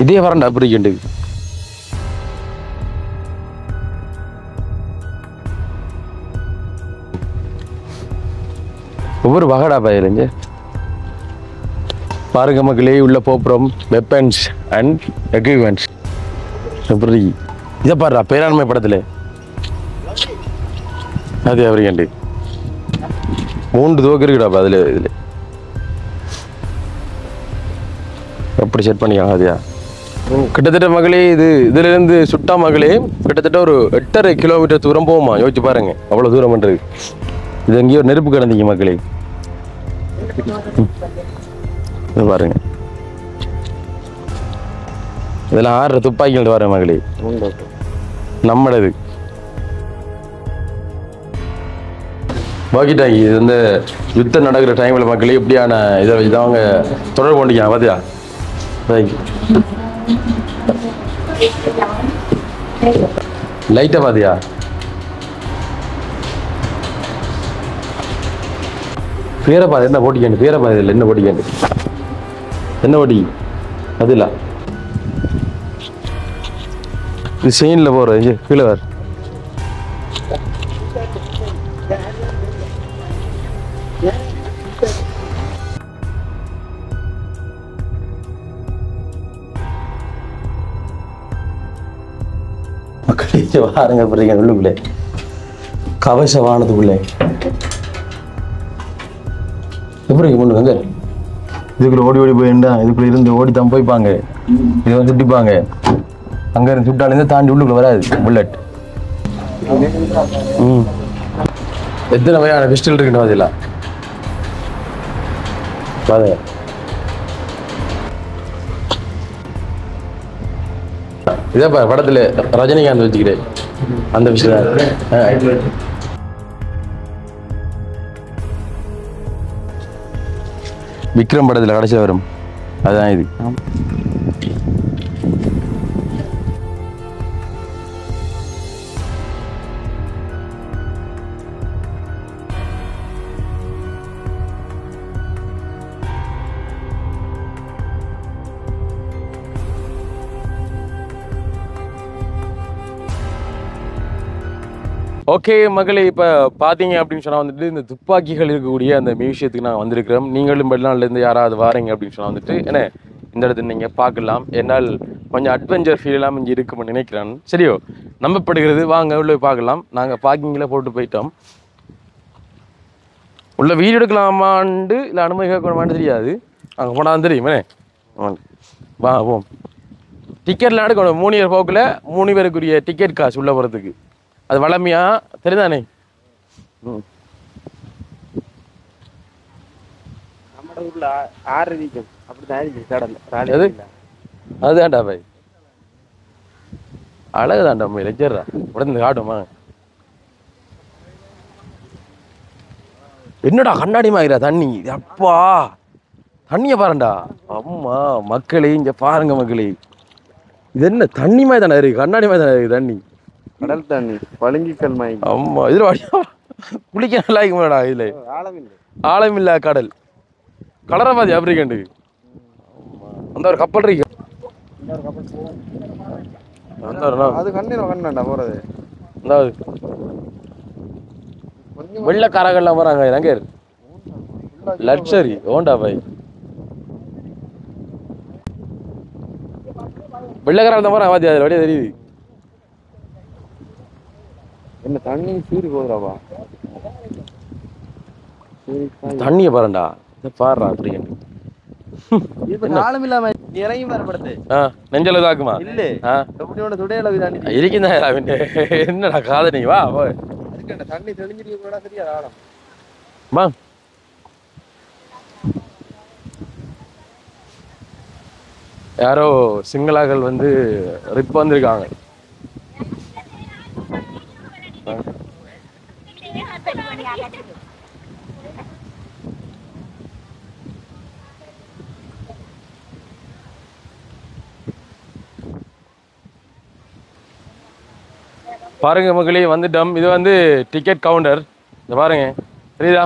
இதே வரண்டா அப்படி கேண்டு ஒவ்வொரு வகடா பயிலுங்க பாருங்க மக்களே உள்ள போப்புறம் வெப்பன்ஸ் அண்ட் எக்யூப்மெண்ட்ஸ் எப்படி இதை பாருடா பேராண்மை படத்துல அது அப்படி கேண்டு 3 தோக்கு இருக்குடாப்பா அதுல இதுல எப்படி செட் பண்ணிக்கலாம் அதியா கிட்டத்தட்ட மகளே இதுல இருந்து சுட்டா மகளே கிட்டத்தட்ட ஒரு 8.5 கிலோமீட்டர் தூரம் போகுமா யோசிச்சு பாருங்க அவ்வளவு தூரம் பண்றது இது எங்கேயோ நெருப்பு கிடந்தீங்க மக்களே பாருங்க இதெல்லாம் 6 துப்பாக்கிகள் வர மகளே நம்மளது வாக்கிட்டாங்க இது வந்து யுத்தம் நடக்கிற டைம்ல மக்களே எப்படியான இதை வச்சுதான் அவங்க தொடர்பு கொண்டிருக்காங்க பாத்தியா லைட்டா பாத்தியா பேரப்பா என்ன போட்டிக்காண்டு பேரப்பா இதில் என்ன போட்டிக்காண்டு என்ன போட்டி அது இல்ல இது செயின்ல போற கீழே வேறு வாருங்க பாருங்க உள்ளுக்குள்ளே கவச வானத்துக்குள்ளே எப்படி பண்ணுவாங்க இதுக்குள்ள ஓடி ஓடி போயிண்டா இதுக்குள்ள இருந்து ஓடி தான் போய்ப்பாங்க இதை வந்து சுட்டிப்பாங்க அங்க இருந்து சுட்டாலேருந்து தாண்டி உள்ளுக்குள்ள வராது புல்லட் எத்தனை வகையான பிஸ்டல் இருக்குன்னு அதில் பாருங்க இதே படத்துல ரஜினிகாந்த் வச்சுக்கிறேன் அந்த விஷயம் விக்ரம் படத்துல கடைசியில் வரும் அதுதான் இது ஓகே மகளே இப்போ பார்த்தீங்க அப்படின்னு சொன்னால் வந்துட்டு இந்த துப்பாக்கிகள் இருக்கக்கூடிய அந்த மியூசியத்துக்கு நான் வந்திருக்கிறோம் நீங்களும் வெளிநாட்டிலேருந்து யாராவது வாரீங்க அப்படின்னு சொன்னால் வந்துட்டு என்ன இந்த இடத்துல நீங்கள் பார்க்கலாம் என்னால் கொஞ்சம் அட்வென்ச்சர் ஃபீலாம் இங்கே இருக்குன்னு நினைக்கிறேன் சரியோ நம்பப்படுகிறது வாங்க உள்ள பார்க்கலாம் நாங்கள் பார்க்கிங்கில் போட்டு போயிட்டோம் உள்ள வீடு எடுக்கலாமாண்டு இல்லை அனுமதி கேட்கணுமான்னு தெரியாது அங்கே போனால் தெரியுமே வா போம் டிக்கெட்லாம் எடுக்கணும் 3 பேர் போக்கில் 3 பேருக்குரிய டிக்கெட் காசு உள்ளே போகிறதுக்கு அது வளமையா தெரியுதானே அதுதான்டா பாய் அழகுதான்டா போய் லெஜர்ரா உடனே காட்டுமா என்னடா கண்ணாடி மாதிரிடா தண்ணி அப்பா தண்ணிய பாருண்டா அம்மா மக்களே இங்க பாருங்க மக்களே இது என்ன தண்ணி மாதிரி தானே இருக்கு கண்ணாடி மாதிரி தானே இருக்கு தண்ணி கடல் தண்ணி பளிங்கிக்கல் மாதிரி ஆமா இதுல குளிக்க நல்லா இருக்குமாடா இதுல ஆழமில்ல கடல் கலரா பாதி ஆப்பிரிக்கண்டு அந்த ஒரு கப்பல் இருக்கு அது கண்ணா போறது வெள்ளக்காரங்கள்லாம் வராங்க எங்க லக்ஸரி ஓண்டா பாய் வெள்ளக்காரங்க தான் வராங்க பாத்தி அதுல அப்படியே தெரியுது என்ன தண்ணி சீரி போகுதுறாவா தண்ணிய பாருண்டா பாருடா அப்படி ஆழம் இல்லாம இறங்கி வரப்படுது நெஞ்சல தாக்குமா இல்ல துடையில இருக்குதா என்னடா காதணி வா தண்ணி தெளிஞ்சிருக்கு கூட சரியா ஆழம் வா யாரோ சிங்களாக்கள் வந்து ரிப் வந்திருக்காங்க பாருங்க மக்களே வந்துட்டோம் இது வந்து டிக்கெட் கவுண்டர் இந்த பாருங்க தெரியுதா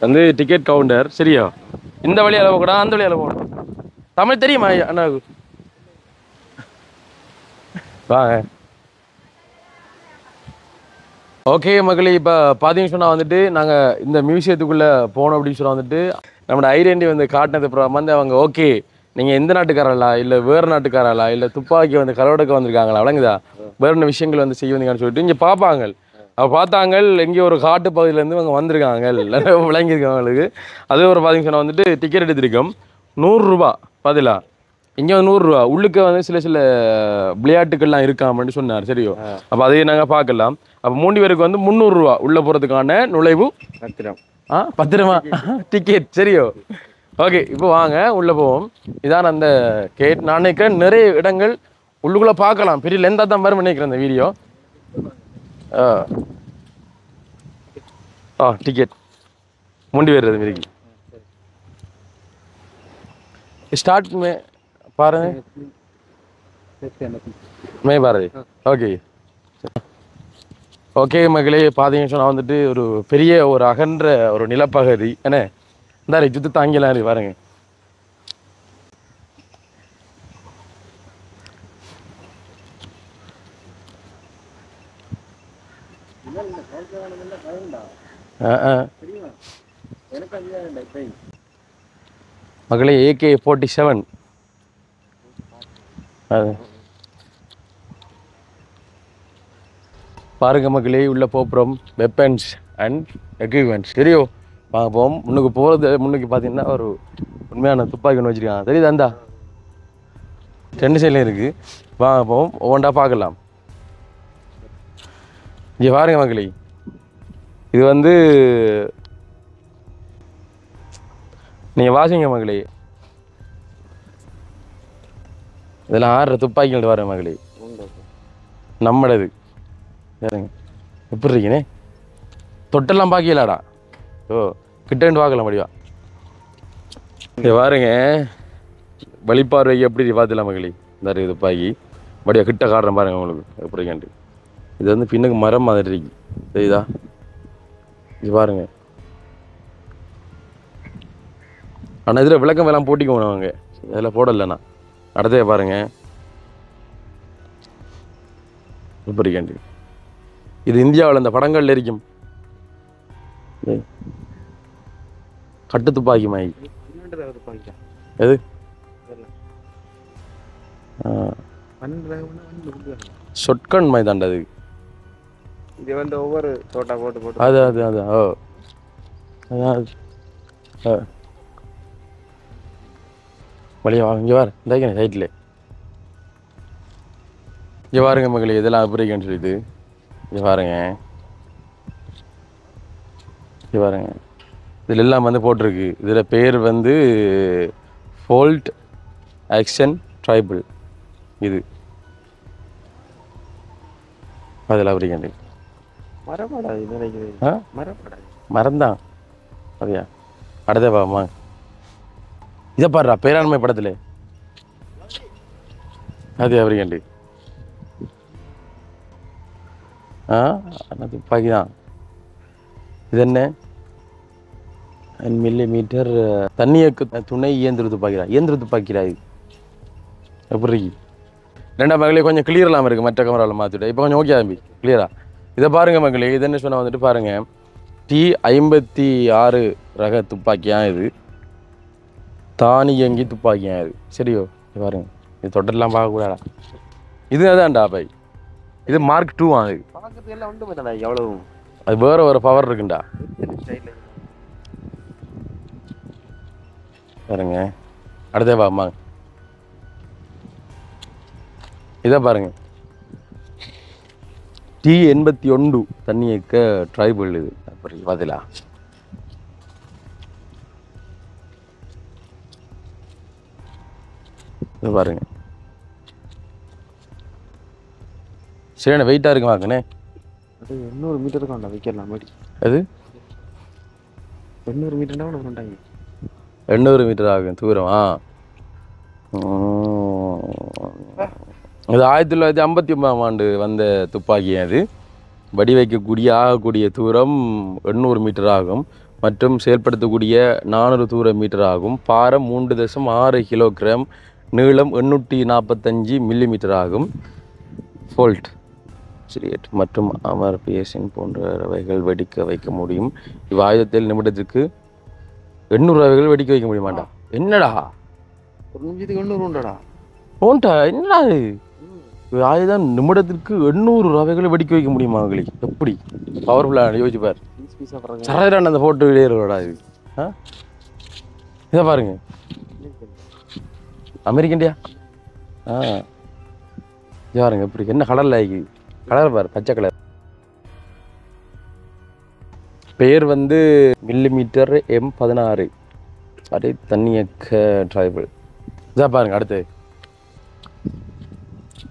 வந்து டிக்கெட் கவுண்டர் சரியா இந்த வழியால போகக்கூடாது அந்த வழியால போகணும் தமிழ் தெரியுமா அண்ணாவுக்கு? வாங்க. ஓகே மக்களே, இப்போ பார்த்தீங்கன்னு சொன்னால் வந்துட்டு நாங்கள் இந்த மியூசியத்துக்குள்ளே போனோம் அப்படின்னு சொன்னால் வந்துட்டு நம்மளோட ஐடென்டி வந்து காட்டினது அப்புறம் வந்து அவங்க ஓகே நீங்கள் எந்த நாட்டுக்காரங்களா இல்லை வேறு நாட்டுக்காரங்களா இல்லை துப்பாக்கி வந்து கலவடக்க வந்திருக்காங்களா விளங்குதா வேறு என்ன விஷயங்கள் வந்து செய்ய வந்தீங்கன்னு சொல்லிட்டு இங்கே பார்ப்பாங்க. அவள் பார்த்தாங்க எங்கேயோ ஒரு காட்டு பகுதியிலேருந்து அவங்க வந்திருக்காங்க விளங்கியிருக்காங்க அவங்களுக்கு. அதே ஒரு பார்த்தீங்கன்னு சொன்னால் வந்துட்டு டிக்கெட் எடுத்திருக்கோம் 100 ரூபா பதிலா. இங்கே வந்து 100 ரூபா உள்ளுக்கு வந்து சில விளையாட்டுகள்லாம் இருக்காமன்னு சொன்னார். சரியோ, அப்போ அதையும் நாங்கள் பார்க்கலாம். அப்போ 3 பேருக்கு வந்து 300 ரூபா உள்ள போகிறதுக்கான நுழைவு பத்திரம். பத்திரமா டிக்கெட். சரியோ, ஓகே. இப்போ வாங்க உள்ளே போவோம். இதான் அந்த கேட். நான் நினைக்கிறேன் நிறைய இடங்கள் உள்ளுக்குள்ளே பார்க்கலாம். பெரிய லெந்தாக தான் வரும் நினைக்கிறேன் இந்த வீடியோ. டிக்கெட் 3 பேர் இருக்கு. ஸ்டார்ட் மே பாருங்க மே பாரதி. ஓகே ஓகே மக்களே, பார்த்தீங்கன்னு சொன்னால் வந்துட்டு ஒரு பெரிய ஒரு அகன்ற ஒரு நிலப்பகுதி என்ன இந்த சுத்து தாங்கிலாம் இருக்கு பாருங்க. மகளே AK-47 பாருங்க மக்களே, உள்ள போப்புறோம் வெப்பன்ஸ் அண்ட் எக்யூப்மெண்ட்ஸ். சரியோ, வாங்க போவோம். முன்னுக்கு போகிறது முன்னுக்கு பார்த்தீங்கன்னா ஒரு உண்மையான துப்பாக்கி ஒன்று வச்சுருக்காங்க. தெரியுது அந்தா 2 சைட்லையும் இருக்குது. வாங்க போவோம், ஒவ்வொன்றா பார்க்கலாம். இங்கே பாருங்க மக்களே, இது வந்து நீங்கள் வாசிங்க மக்களே. இதெல்லாம் 6 துப்பாக்கிகள் பாருங்க மகளே, நம்மளது. சரிங்க, எப்படி இருக்கீனே தொட்டெல்லாம் பார்க்கலாடா. ஓ கிட்டேன்னு பார்க்கலாம் முடியா. இங்கே பாருங்க வழிபார்வைக்கு எப்படி பார்த்துலாம் மகளே. இந்த துப்பாக்கி படியா கிட்ட காட்டுறேன் பாருங்க உங்களுக்கு எப்படி இருக்கான்ட்டு. இது வந்து பின்னுக்கு மரம் மாதிரி இருக்கு, தெரியுதா? இது பாருங்க. ஆனால் இதில் விளக்கம் எல்லாம் போட்டிக்கணும் அவங்க, இதெல்லாம் போடலைண்ணா. அடுத்தே பாருங்க எப்படி இருக்கான்ட்டு. இது இந்தியாவில் இந்த படங்கள்ல இருக்கும் கட்டு துப்பாக்கி மாய். எது சொட்கன் மாய் தாண்டது. இது வந்து ஒவ்வொரு தோட்டா போட்டு போட்டு அது அது அது ஓ அதான் வழியா இங்கே வார் இந்த சைட்டில் இங்கே பாருங்க மகளே, இதெல்லாம் அப்புறம் சொல்லிட்டு இங்கே பாருங்க. இங்கே பாருங்க, இதில் எல்லாம் வந்து போட்டிருக்கு. இதில் பேர் வந்து ஃபோல்ட் ஆக்ஷன் ட்ரைபிள். இது அதில் அப்புறம் மறந்தான் அப்படியா? அடுத்த பாமா இதை பாடுறா பேராண்மை படத்தில் அது அப்புறம் துப்பாக்கி தான். இது என்ன மில்லிமீட்டர் தண்ணியக்கு துணை இயந்திர துப்பாக்கிடா. இயந்திர துப்பாக்கிடா இது. எப்படி ரெண்டா மகளே கொஞ்சம் கிளியர் இல்லாமல் இருக்குது, மற்ற கேமராவில் மாற்றிவிட்டேன். இப்போ கொஞ்சம் ஓகே தம்பி கிளியரா. இதை பாருங்கள் மகளே, இது என்ன சொன்னால் வந்துட்டு பாருங்கள் T-56 ரக துப்பாக்கியாக இது. தானியங்கி துப்பாக்கியாக இது. சரியோ, இது பாருங்கள். இது தொட்டெல்லாம் பார்க்கக்கூடாடா. இது அதான்டா பை, இது Mark 2 அது. எல்லாம் உண்டு எவ்வளவு, அது வேற ஒரு பவர் இருக்குண்டா. பாருங்க அடுத்த பாமா இதை பாருங்க T-81 தண்ணியக்க ட்ரைபிள் இது. அப்படி பார்த்தீங்களா? இது பாருங்க சரியான வெயிட்டாக இருக்கு வாங்கண்ணே. அது 800 மீட்டருக்கு கொண்டா வைக்கலாம் மாதிரி. அது 800 மீட்டர்னா ஒன்று கொண்டாங்க. 800 மீட்டர் ஆகும் தூரம். இது 1959ஆம் ஆண்டு வந்த துப்பாக்கி. அது வடி வைக்கக்கூடிய ஆகக்கூடிய தூரம் 800 மீட்டர் ஆகும். மற்றும் செயல்படுத்தக்கூடிய 400 தூர மீட்டர் ஆகும். பாரம் 3.6 கிலோகிராம், நீளம் 845 மில்லிமீட்டர் ஆகும். ஃபோல்ட் சிரியட் மற்றும் அமர் பிஎஸ்இன் போன்றவைகள் வெடிக்க வைக்க முடியும். இவ்வாயுதத்தில் நிமிடத்திற்கு 800 ரவைகள் வெடிக்க வைக்க முடியுமாண்டா? என்னடா ஒரு நிமிஷத்துக்கு 800 உண்டாடா? போன்டா என்னடா இது ஆயுதம் நிமிடத்திற்கு 800 ரவைகளை வெடிக்க வைக்க முடியுமா அவங்களுக்கு? எப்படி பவர்ஃபுல்லாக யோசிப்பார். சரதான அந்த ஃபோட்டோ வெளியேறா இது? இதை பாருங்க, அமெரிக்கன்டியா. இது பாருங்க எப்படி என்ன கலரில் ஆகி கலர் பாரு, பச்சை கலர். பேர் வந்து மில்லிமீட்டர் M16. அதே தண்ணியக்க ட்ரைபிள். இதான் பாருங்க அடுத்து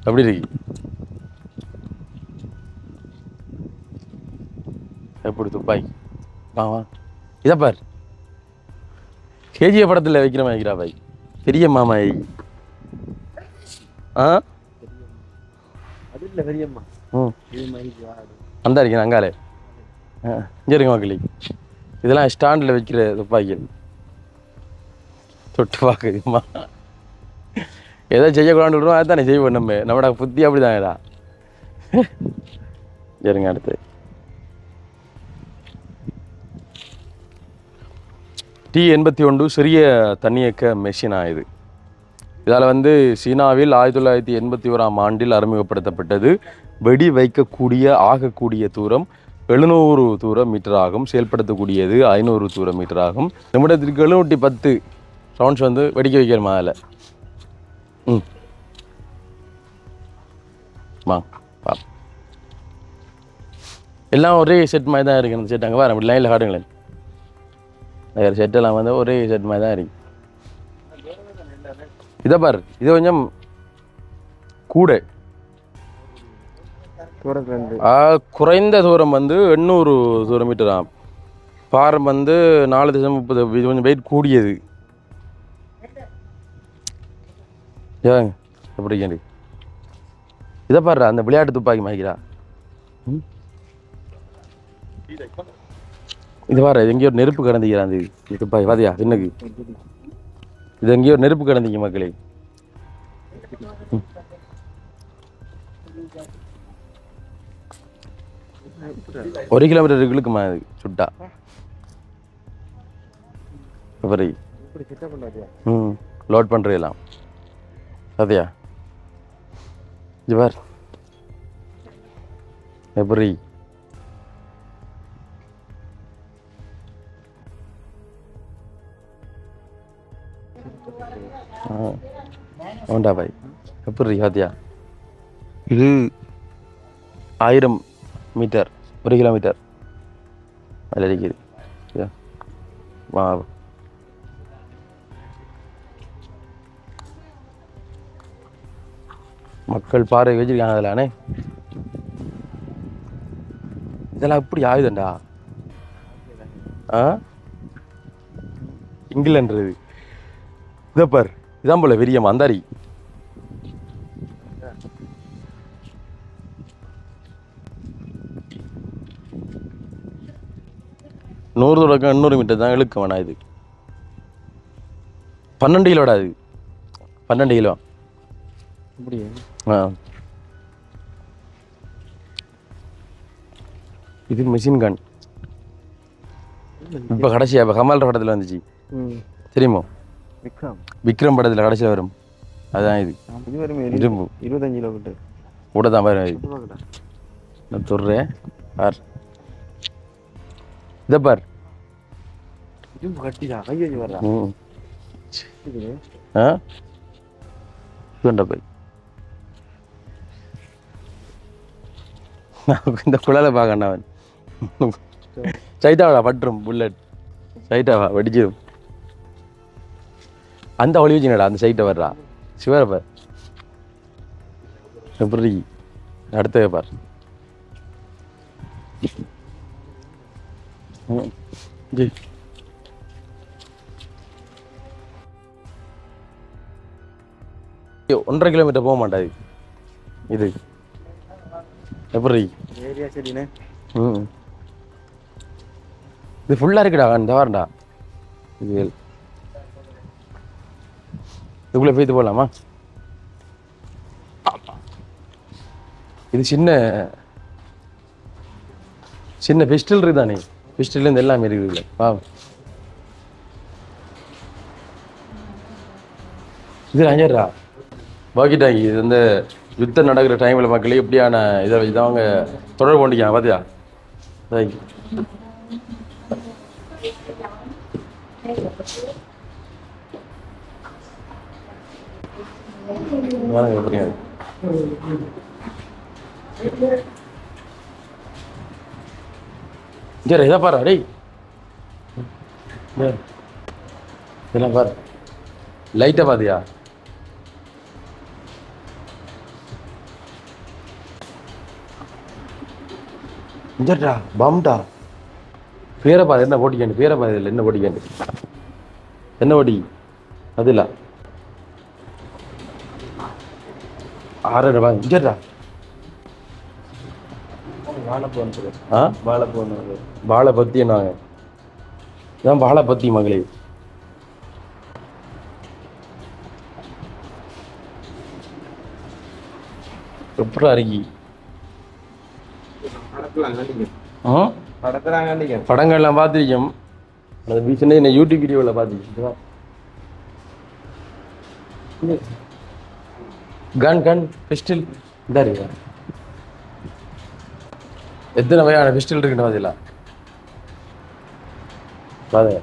எப்படி இருக்கு, எப்படி துப்பாக்கி. வா இதை பார், கேஜிஎஃப் படத்தில் வைக்கிற மாதிரி வைக்கிறா பாய், பெரிய மாமா. அது இல்லை பெரியம்மா. அந்த இருக்கேன் அங்காலே. இங்கே இருக்க மக்களே, இதெல்லாம் ஸ்டாண்டில் வைக்கிற துப்பாக்கிகள். தொட்டு பார்க்குதுமா, ஏதோ செய்யக்கூடாதுன்னு விடுறோம், அதுதானே செய்வோம். நம்மளோட புத்தி அப்படி தானேடா. சரிங்க அடுத்து T-81 சிறிய தன்னியக்க மெஷினா இது. இதால் வந்து சீனாவில் 1981ஆம் ஆண்டில் அறிமுகப்படுத்தப்பட்டது. வெடி வைக்கக்கூடிய ஆகக்கூடிய தூரம் 700 தூர மீட்டர் ஆகும். செயல்படுத்தக்கூடியது 500 தூர மீட்டர் ஆகும். நிமிடத்திற்கு 710 ரவுண்ட்ஸ் வந்து வெடிக்க வைக்கிறோம் அதில். எல்லாம் ஒரே செட் மாதிரி தான் இருக்கு. அந்த செட் அங்கே வர லைனில் காட்டுங்களேன். வேறு செட்டெல்லாம் வந்து ஒரே செட் மாதிரி தான் இருக்கு. இதை பாரு, இது கொஞ்சம் கூட குறைந்த தூரம் வந்து 800 தூர மீட்டர் ஆகும். பாரம் வந்து 4.30. இது கொஞ்சம் வெயிட் கூடியது. ஏங்க எப்படி கேண்டி இதை பாரு, அந்த விளையாட்டு துப்பாக்கி மாய்க்கிறா. இது பாரு, இது எங்கேயோ நெருப்பு கிடந்திக்கிறான். அந்த துப்பாக்கி பாத்தியா சின்னக்கு, இது எங்கேயோ நெருப்பு கிடந்திங்க மக்களே. 1 கிலோமீட்டர் இழுக்குமா இது சுட்டா. எப்படி லோட் பண்ணுறீங்களாம் அதையா? இது பார் எப்படி உண்டா பாய், எப்படி ஹாத்தியா? இது 1000 மீட்டர், 1 கிலோமீட்டர் அதில் இருக்குது. வா மக்கள் பார்வை வச்சிருக்காங்க அதிலானே. இதெல்லாம் எப்படி ஆயுதண்டா? இங்கிலான்றது இதை பார், இதான் போல வெறியம் அந்தாரி. நூறு தொடக்கம் 800 மீட்டர் தான் இழுக்க வேணா. இது 12 கிலோடா. அது 12 கிலோ. இது மிஷின் கன். இப்போ கடைசியா இப்போ கமல் படத்தில் வந்துச்சு தெரியுமோ? விக்ரம் படத்தில் கடைசியில் வரும். அதுதான் இது. இரும்பு 25 கிலோமீட்டர் கூட தான் பாரு. நான் சொல்கிறேன் பார், இதை பார். போய் இந்த குழலை பார்க்கண்டா அவன். சைட்டாவா பட்டுரும் புல்லட், சைட்டாவா வெடிச்சிடும். அந்த ஒளி வச்சுனடா அந்த சைட்டை வர்றா. சிவரை பார் எப்படி அடுத்த பார். ஜி 1.5 கிலோமீட்டர் போக மாட்டாது இது. எப்படி இது ஃபுல்லாக இருக்குடா இந்த வாரண்டா இது இதுக்குள்ளே போய்த்து போகலாமா? இது சின்ன சின்ன பிஸ்டல் இருக்குதானே, பிஸ்டல்லேருந்து எல்லாமே இருக்குது. இது அஞ்சர்ரா வாக்கிட்டாங்க. இது வந்து யுத்தம் நடக்கிற டைமில் மக்களே இப்படியான இதை அவங்க தொடர்பு கொண்டிக்காங்க பார்த்தியா? எப்படியா சரி இதை பாரு டேய், இதெல்லாம் பாரு லைட்டை பாத்தியா? இஞ்சர்டா பம்டா பேரை பாரு, என்ன போட்டிக்காண்டு பேரை பாரு, இல்லை என்ன போட்டிக்காண்டு என்ன போட்டி அது இல்லை 6 ரூபாய். இஞ்சர்டா வாழை பத்தி நாங்க இதான் வாழை பத்தி மகளே. எப்படா இருக்கி படங்கள்லாம் பார்த்துருக்கோம். அது பீச்சுன்னு என்ன யூடியூப் வீடியோவில் பார்த்துருக்கேன். கன் பிஸ்டல் இதா இருக்கா? எத்தனை வகையான பிஸ்டல் இருக்குன்னு அதில் பாரு.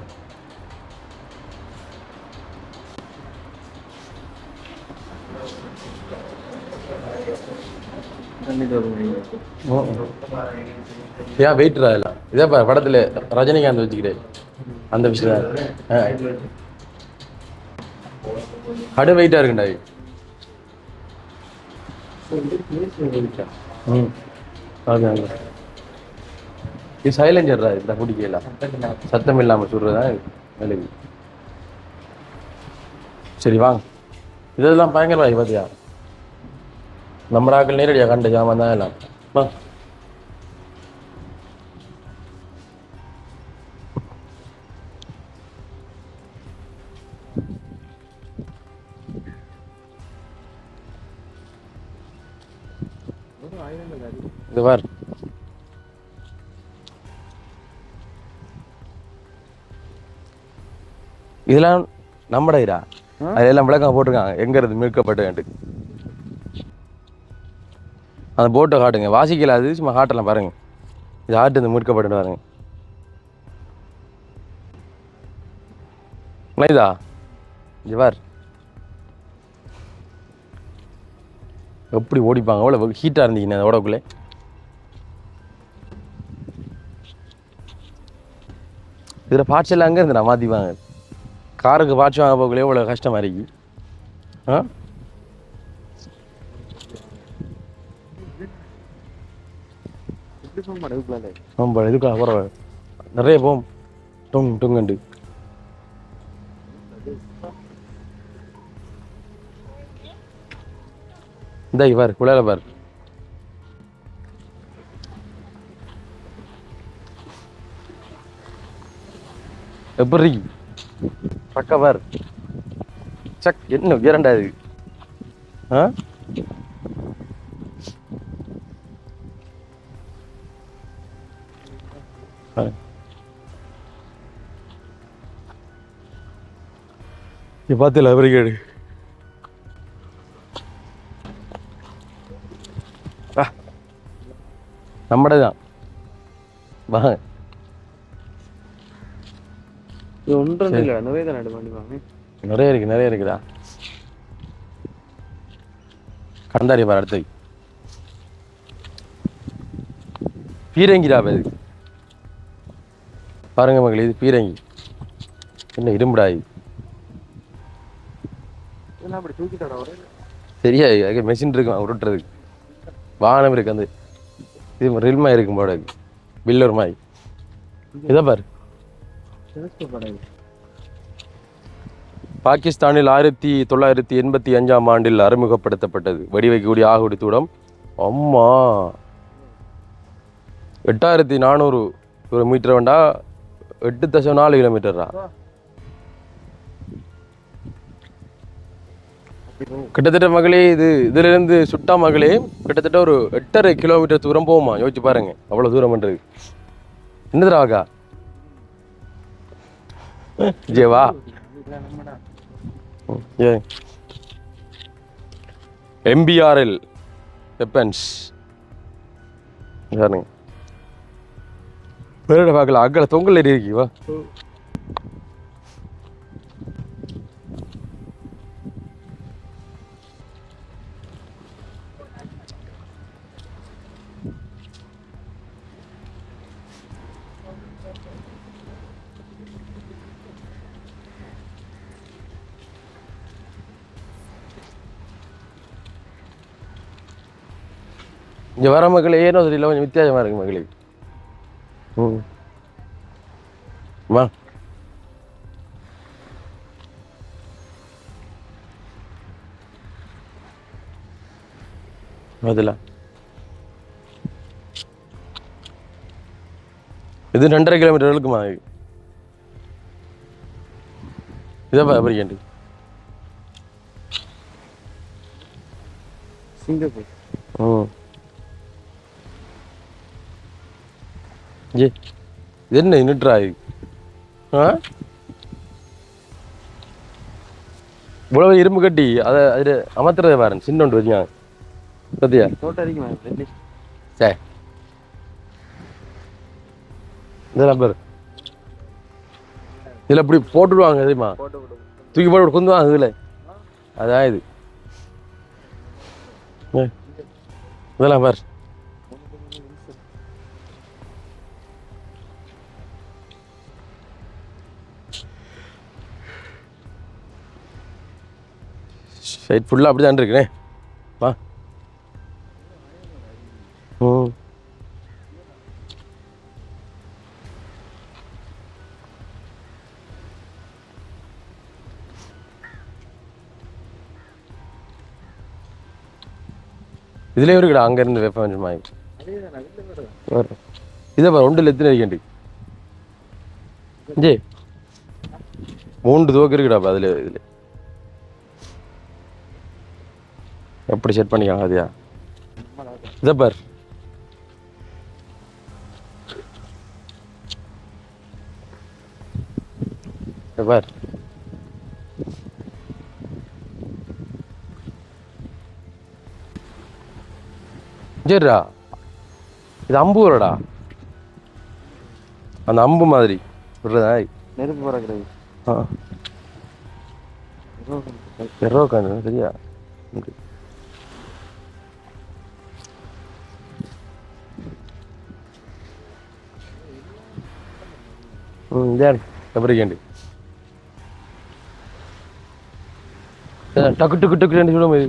ஏன் வெயிட்ரா இதெல்லாம்? இதே படத்தில் ரஜினிகாந்த் வச்சுக்கிட்டே அந்த விஷயம் கடு வெயிட்டாக இருக்குண்டா. இது சைலஞ்சர்ரா, இந்த குடிக்கல சத்தம் இல்லாமல் சொல்றதா நல்லது. சரி வாங்க, இதெல்லாம் பயங்கரவாய் பார்த்தியா? நம்ம ஆக்கள் நேரடியாக கண்ட ஜாமான் தான் எல்லாம். வா இது பார், இதெல்லாம் நம்மட இரா, அதெல்லாம் விளக்கம் போட்டிருக்காங்க எங்க இருந்து மீட்கப்பட்டு. அந்த போட்டை காட்டுங்க, வாசிக்கல அது சும்மா காட்டலாம் பாருங்க. இது ஆட்டு இருந்து மீட்கப்பட்டு பாருங்க. இதா இது பார் எப்படி ஓடிப்பாங்க, அவ்வளோ ஹீட்டாக இருந்தீங்க அந்த ஓடக்குள்ளே. இதில் பார்ட்ஸ் எல்லாம் அங்கே இருந்து நான் மாற்றிப்பாங்க. காருக்கு பார்ட்ஸ் வாங்க போகக்குள்ளே இவ்வளோ கஷ்டமாக இருக்கு. இதுக்காக போகிற நிறைய போம் டொங் டொங்கண்டு. இந்த பார் குளையில பார், எப்படி பக்க பார். சக் என்ன உயரண்டா இது? பார்த்துல அவரிகேடு நம்மடதான் வாங்க. நிறைய இருக்குதா? கண்டாரி பாரு. அடுத்து பீரங்கிடா இது பாருங்க மகளே, இது பீரங்கி. என்ன இரும்புடா இது? சரியா மெஷின் இருக்கும் உருட்டுறதுக்கு, வாகனம் இருக்கு. அந்த இது ரில்மா இருக்கும் போட பில்லர் மாதிரி. இதை பாரு, பாகிஸ்தானில் 1985ஆம் ஆண்டில் அறிமுகப்படுத்தப்பட்டது வெடிவைக்கக்கூடிய ஆகுடி தூடம். அம்மா 8400 மீட்டர் வேண்டா 8.4 கிலோமீட்டரா? கிட்டத்தட்ட மகளே இதுல இருந்து சுட்டா மகளே கிட்டத்தட்ட ஒரு 8.5 கிலோமீட்டர் தூரம் போகுமா. யோசிச்சு பாருங்க அவ்வளவு தூரம் பண்றது. என்னதுராக்கா ஜேவா MBRL வெப்பன்ஸ் பாருங்க. வேற பார்க்கலாம் அக்கல தொங்கல் ஏறி இருக்கீவா. இங்க வர மக்கள் ஏனோ தெரியல கொஞ்சம் வித்தியாசமா இருக்கு மக்களுக்கு. வா அதுல இது 2.5 கிலோமீட்டர் இருக்குமா? இதை அப்படி சிங்கப்பூர். இது என்ன நின்றா? இவ்வளவு இரும்பு கட்டி அதை அது அமர்த்துறதை பாருங்க. சின்ன ஒன்று வச்சுங்க பத்தியா தோட்டம் இருக்குமா? சரி இதெல்லாம் பேர் இதில் இப்படி போட்டுடுவாங்க தெரியுமா? தூக்கி போட்டு கொந்துவாங்க இதில். அதான் இது இதெல்லாம் பார். சைட் ஃபுல்லாக அப்படி தான் இருக்கிறேன். வா இதுலேயே இருக்குடா. அங்கேருந்து வெப்பம் கொஞ்சம் ஆயிடுச்சு. இதை பாரு ஒன்றில் எத்தனை இருக்கேன்ட்டு ஜே 3 துவக்கு இருக்குடாப்பா அதில். இதில் எப்படி செட் பண்ணிக்கலாம் அதியா? இதை பார் பார். சரிடா இது அம்பு வரடா. அந்த அம்பு மாதிரி விடுறதா நெருப்பு பறக்கிறது. சரியா? எப்படி கேண்டு டக்கு டக்கு டக்கு ரெண்டு சொல்ல மாதிரி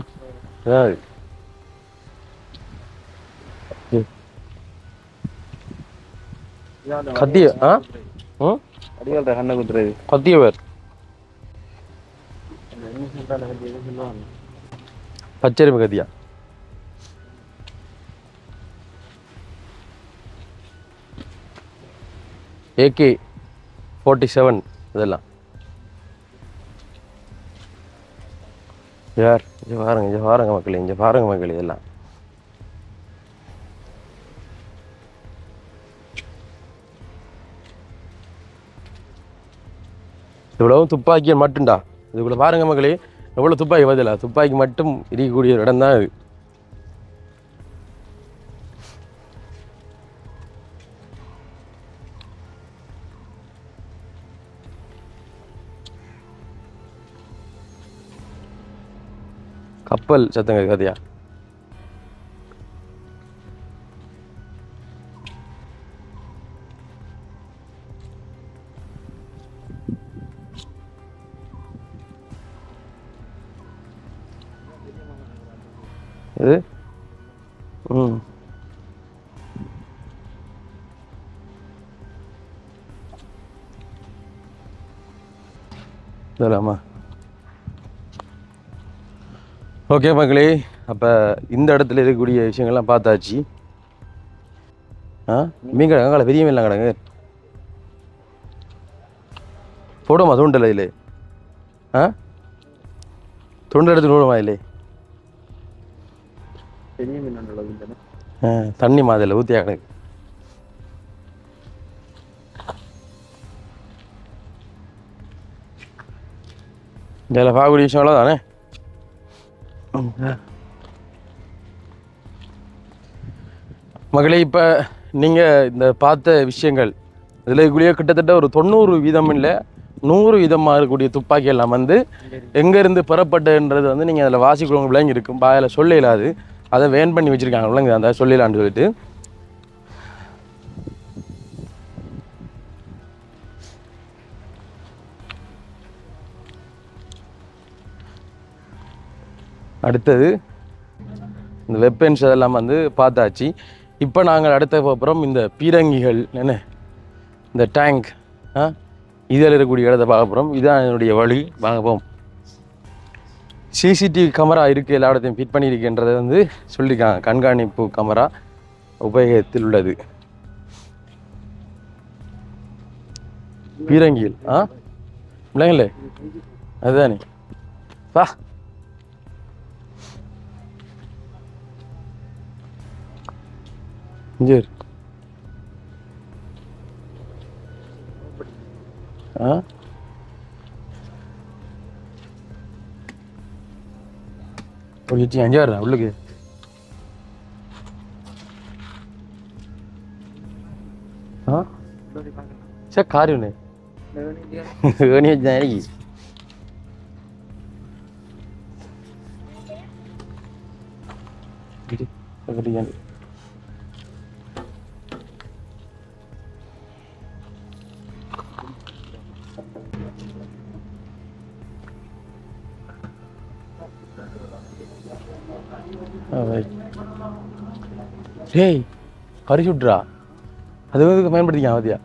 கத்திய அடிவாள் கண்ணை குத்துறது கத்திய பேர் பச்சரிமை கத்தியா. AK-47 இதெல்லாம் யார் இங்கே பாருங்க மக்களே, இங்கே பாருங்க மக்களே. இதெல்லாம் இவ்வளவும் துப்பாக்கியை மட்டும்டா. இதுக்குள்ள பாருங்க மக்களே எவ்வளோ துப்பாக்கி பதிலா துப்பாக்கி மட்டும் இருக்கக்கூடிய இடம் தான் இது. கப்பல் சத்தங்க கதையா. இது இதெல்லாமா ஓகே மக்களே. அப்போ இந்த இடத்துல இருக்கக்கூடிய விஷயங்கள்லாம் பார்த்தாச்சு. மீன் கடை அங்கே பெரிய மீன்லாம் கிடங்கு போடுமா தூண்டல் அதில் ஆ தூண்டல் எடுத்து போடுமா அதில் பெரிய மீன் உண்டு தண்ணி மாதிரில ஊற்றியா கணக்கு இதில் பார்க்கக்கூடிய விஷயம் அவ்வளோதானே மகளே இப்போ நீங்கள் இந்த பார்த்த விஷயங்கள் இதில் கூடிய கிட்டத்தட்ட ஒரு 90% இல்லை 100% இருக்கக்கூடிய துப்பாக்கி எல்லாம் வந்து எங்கேருந்து பெறப்பட்டதுன்றது வந்து நீங்கள் அதில் வாசிக்கிறவங்க விளங்கி இருக்கும் அதில் சொல்ல இல்லாது அதை வேன் பண்ணி வச்சுருக்காங்க விளங்குது அந்த சொல்லலான்னு சொல்லிட்டு அடுத்தது இந்த வெப்பன்ஸ் அதெல்லாம் வந்து பார்த்தாச்சு இப்போ நாங்கள் அடுத்த அப்புறம் இந்த பீரங்கிகள் என்ன இந்த டேங்க் இதில் இருக்கக்கூடிய இடத்த பார்க்க போகிறோம் இதுதான் என்னுடைய வழி வாங்க போம் சிசிடிவி கேமரா இருக்குது எல்லா இடத்தையும் ஃபிட் பண்ணியிருக்கின்றதை வந்து சொல்லியிருக்காங்க கண்காணிப்பு கேமரா உபயோகத்தில் உள்ளது பீரங்கிகள் இல்லைங்களே அதுதானே வா சரி ஒரு 5,000 உள்ளுக்கு சார் கார் ஒன்று ஏணி வச்சுதான் இறங்கி டேய் பரிசுட்ரா அது வந்து பயன்படுத்திக்க அவதியா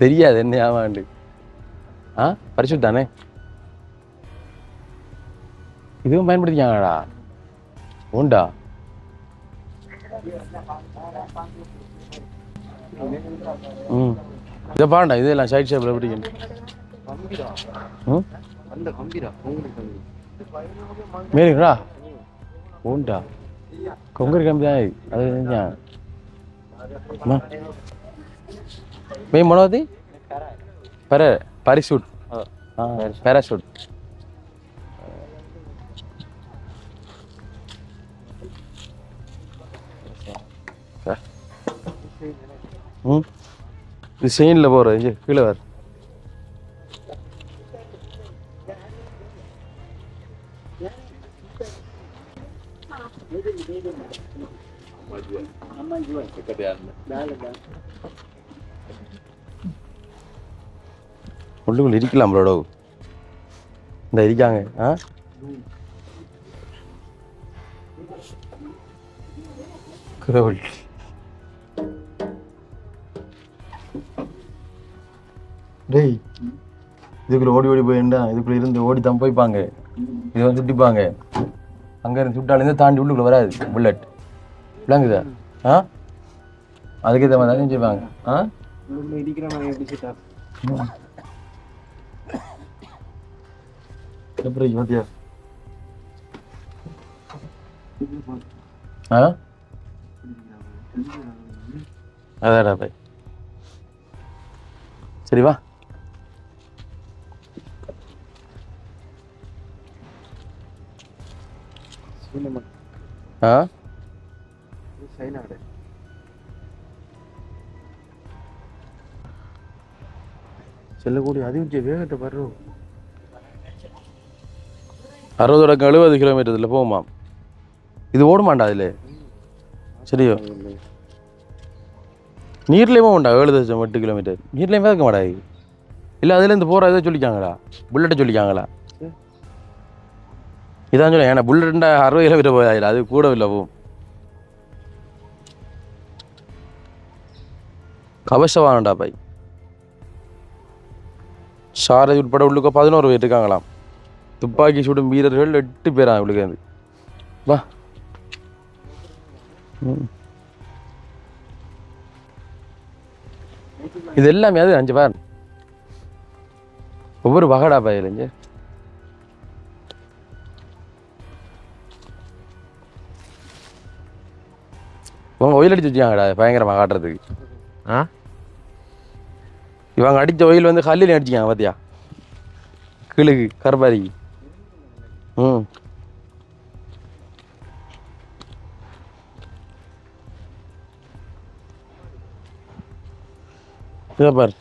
தெரியாது என்ன ஆமாண்டு பரிசுட் தானே இதுவும் பயன்படுத்திக்காங்கடா உண்டா இதை பாண்டா இதெல்லாம் சைட் ஷேப்பில் பிடிக்கணும் மேலுங்களா உண்டா கொங்கரி கம்பி தான் அது செஞ்சான் மே மனோதி பாராசூட் பாராசூட் இது செயினில் போகிற கீழே வேறு உள்ளுக்குள்ள இருக்கலாம் ப்ரோடோ இந்த இருக்காங்க டேய் இதுக்குள்ள ஓடி ஓடி போயிண்டா இதுக்குள்ள இருந்து ஓடி தான் போய்ப்பாங்க இதை வந்து சுட்டிப்பாங்க அங்கே இருந்து சுட்டாலேருந்து தாண்டி உள்ளுக்குள்ள வராது புல்லட் விளங்குதா அதுக்கு இதை மாதிரி செஞ்சுப்பாங்க எப்படி மத்தியா அதாடா பாய் சரி வா செல்லக்கூடிய அதிக வேகத்தை வர்றோம் 60-70 கிலோமீட்டர்ல போகுமா இது ஓடுமாண்டா அதில் சரியோ நீர்லேயுமே உண்டா 7.8 கிலோமீட்டர் நீர்லேயுமே இருக்க மாட்டா இல்லை அதுலேருந்து போகிற இதை சொல்லிக்காங்களா புல்லட்டை சொல்லிக்காங்களா இதான் சொல்ல ஏன்னா புல்லட்ண்டா 60 கிலோமீட்டர் போயாயில்ல அது கூட இல்லை போகும் கவசவானண்டா பாய் சாரதி உட்பட உள்ளுக்க 11 பேர் இருக்காங்களாம் துப்பாக்கி சுடும் வீரர்கள் 8 பேரா இவளுக்கு வா இது எல்லாமே அது 5 பேர் ஒவ்வொரு வகடா பயிலுங்க. இவங்க ஒயில் அடிச்சு வச்சுக்காங்கடா பயங்கரமாக காட்டுறதுக்கு. இவங்க அடித்த ஒயில் வந்து கல்லில் அடிச்சிக்காங்க பார்த்தியா, கிழுகு கருப்பாரிக்கு. ம் இதை பாரு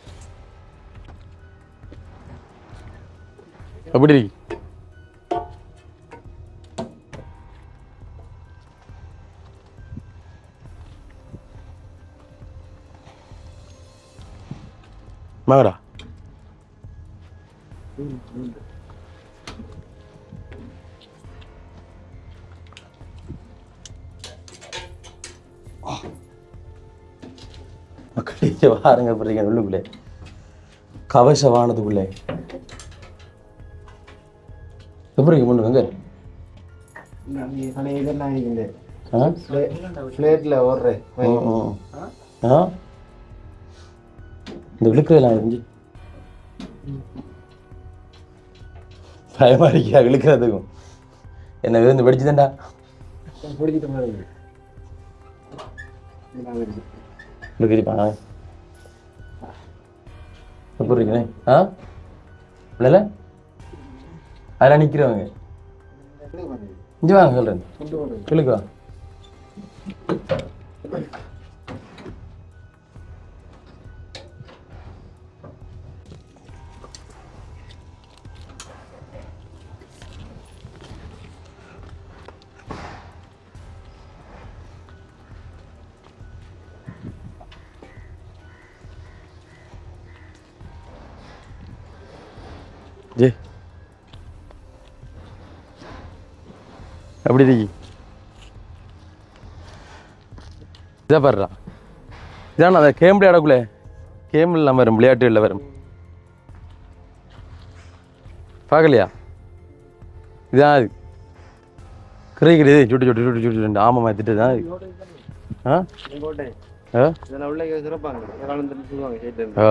எப்படி இருக்கு. வாங்கடா. மக்களே பாருங்க பாருங்க உள்ளுக்குள்ளே கவச வானத்துக்குள்ளே எப்படி முன்னு வெங்க பிளேட்ல ஓடுறேன் இந்த விழுக்கிறதெல்லாம் இருந்து பயமா இருக்கியா விழுக்கிறதுக்கும். என்ன விழுந்து படிச்சுதான்டா விழுக்கிறீப்பா எப்படி இருக்குண்ணே? இல்லை அதெல்லாம் நிற்கிறவங்க இஞ்சி வாங்க சொல்கிறேன் விழுக்குவா. ஜே அப்படி இருக்கி இதை பாடுறா. இதான் அந்த கேம்பிள் இடக்குள்ளே கேம்பிள் வரும் விளையாட்டுகளில் வரும் பார்க்கலையா? இதான் அது கிடையாது சுட்டு சுட்டு சுட்டு சுட்டு சுட்டு ஆமாம் திட்டு தான். ஓ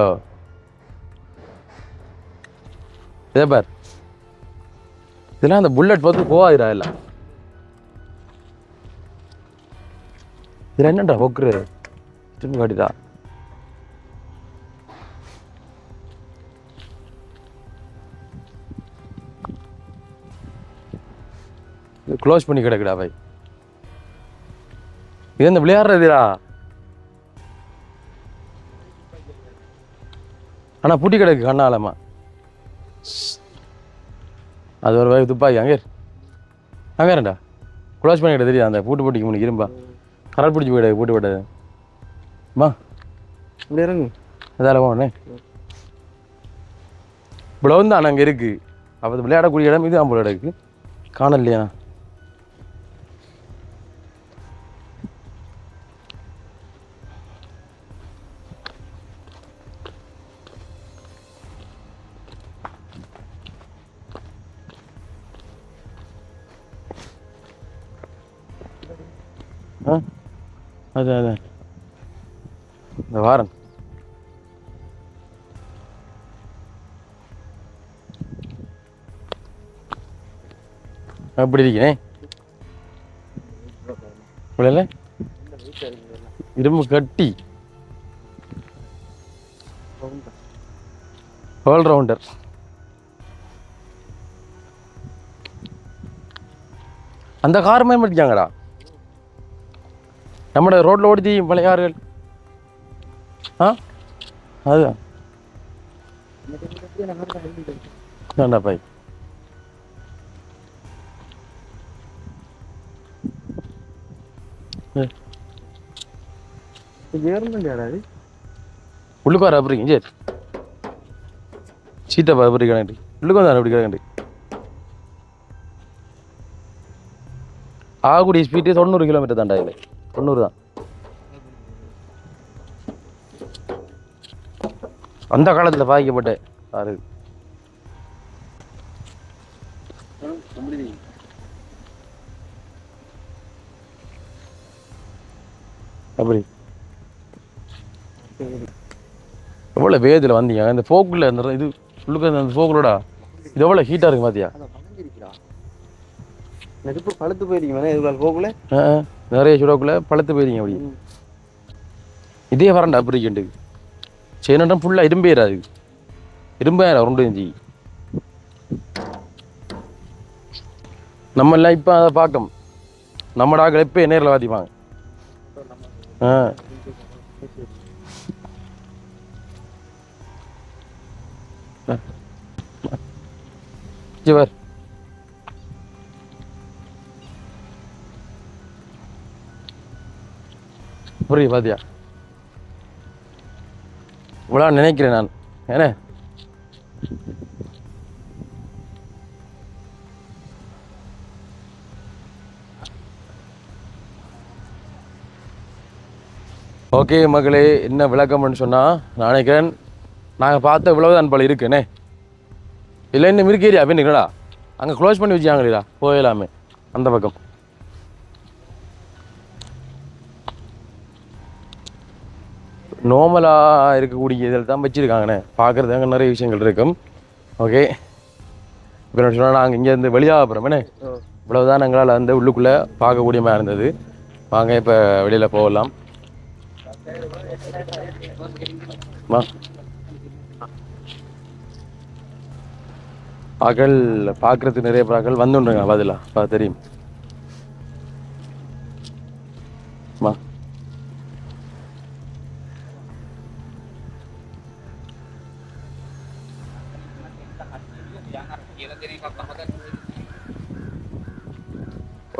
இதை பார் இதெல்லாம் அந்த புல்லட் பார்த்து போவாதுடா. இல்லை இதில் என்னண்டா பொக்குரு திரும்ப காட்டிடா. இது க்ளோஸ் பண்ணி கிடக்குடா பாய். இது இந்த விளையாடுறதுடா. ஆனால் பூட்டி கிடக்கு கண்ணாலமா. அது ஒரு வகை துப்பாக்கி அங்கேடா க்ளோஸ் பண்ணிக்கிட்ட தெரியுது. அந்த பூட்டு போட்டிக்கு முடியும் இரும்பா கரல் பிடிச்சி போயிடாது பூட்டு போட்டது. மா இப்படி இறங்கு அதால போனே இவ்வளவு தான் அங்கே இருக்கு. அப்போ விளையாடக்கூடிய இடம் இது அம்பளோட இருக்கு காணல் இல்லையா? அதான் இந்த வாரம் அப்படி இருக்கேன் இவ்வளோ இரும்பு கட்டி ஆல்ரவுண்டர். அந்த கார் மேம்படுத்திக்காங்கடா. நம்ம ரோட்டில் ஓடி பழைய கார்கள். அதுதான் வேண்டா பாய். உள்ளுக்கு வர அப்படி சரி சீட்டா அப்படி கிடக்கு உள்ளுக்கு வந்தார் அப்படி கிடக்கு. ஆகக்கூடிய ஸ்பீடு 90 கிலோமீட்டர் தாண்டா. இது 90 தான். அந்த காலத்தில் பாதிக்கப்பட்ட காரு. அப்படி எவ்வளோ வேதில் வந்தீங்க இந்த ஃபோக்கில் அந்த இது உள்ளுக்கு அந்த ஃபோக்கலோட இது எவ்வளோ ஹீட்டாக இருக்கு பார்த்தியா? நெருப்பு பழுத்து போயிருக்கீங்க இதுக்குள்ள போக்குள்ள நிறைய சுடாக்குள்ள பழுத்து போயிருக்கீங்க அப்படி. இதே வரண்டா அப்படி கேண்டு செய்யணும் ஃபுல்லாக இரும்பேறாது இரும்பாயிரம் ரெண்டு இஞ்சி. நம்ம எல்லாம் இப்போ அதை பார்க்கணும். நம்ம டாக்கள் எப்போ நேரில் பார்த்திப்பாங்க. ஜிவர் புரியுது பாத்தியா? இவ்வளோ நினைக்கிறேன் நான். ஏன்னா ஓகே மகளே, என்ன விளக்கம்னு சொன்னால் நான் நினைக்கிறேன் நாங்கள் பார்த்த இவ்வளவுதான் போல இருக்குண்ணே. இல்லை இன்னும் இருக்கேரியா அப்படின்னுங்களா? அங்கே க்ளோஸ் பண்ணி வச்சாங்களா போயிடலாமே அந்த பக்கம். நார்மலாக இருக்கக்கூடிய இதில் தான் வச்சுருக்காங்கண்ணே. பார்க்குறது அங்கே நிறைய விஷயங்கள் இருக்கும். ஓகே இப்போ என்ன சொன்னால் நாங்கள் இங்கேருந்து வெளியாக போகிறோமேண்ணே. இவ்வளவுதான் எங்களால் அந்த உள்ளுக்குள்ளே பார்க்கக்கூடிய மாதிரி இருந்தது. வாங்க இப்போ வெளியில் போகலாம். ஆக்கள் பார்க்கறதுக்கு நிறைய ஆக்கள் வந்துடுங்க பதிலாக தெரியும்.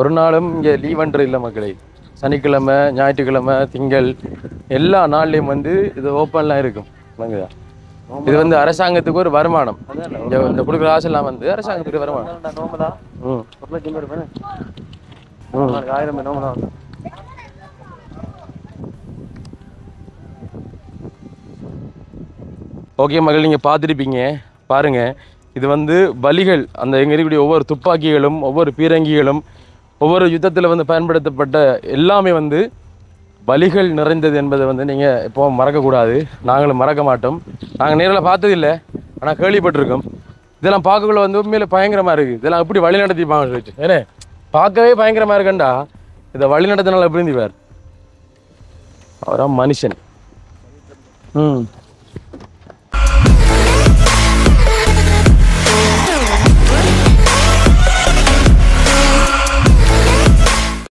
ஒரு நாளும் இங்கே லீவ் இல்லை மக்களே. சனிக்கிழமை, ஞாயிற்றுக்கிழமை, திங்கள் எல்லா நாள்லேயும் வந்து இது ஓப்பன்லாம் இருக்கும். இது வந்து அரசாங்கத்துக்கு ஒரு வருமானம். இந்த கொடுக்குற ஆசைலாம் வந்து அரசாங்கத்துக்கு வருமானம். ஓகே மகள், நீங்கள் பார்த்துருப்பீங்க பாருங்க. இது வந்து பலிகள், அந்த எங்க இருக்கக்கூடிய ஒவ்வொரு துப்பாக்கிகளும் ஒவ்வொரு பீரங்கிகளும் ஒவ்வொரு யுத்தத்தில் வந்து பயன்படுத்தப்பட்ட எல்லாமே வந்து பலிகள் நிறைந்தது என்பதை வந்து நீங்கள் இப்போ மறக்கக்கூடாது. நாங்களும் மறக்க மாட்டோம். நாங்கள் நேரில் பார்த்ததில்லை, ஆனால் கேள்விப்பட்டிருக்கோம். இதெல்லாம் பார்க்கக்குள்ள வந்து உண்மையில பயங்கரமாக இருக்குது. இதெல்லாம் எப்படி வழி நடத்திப்பாங்க சொல்லிட்டு ஏன்னே பார்க்கவே பயங்கரமாக இருக்கண்டா. இதை வழி நடத்தினால எப்படி இருந்திப்பார் அவரா மனுஷன்.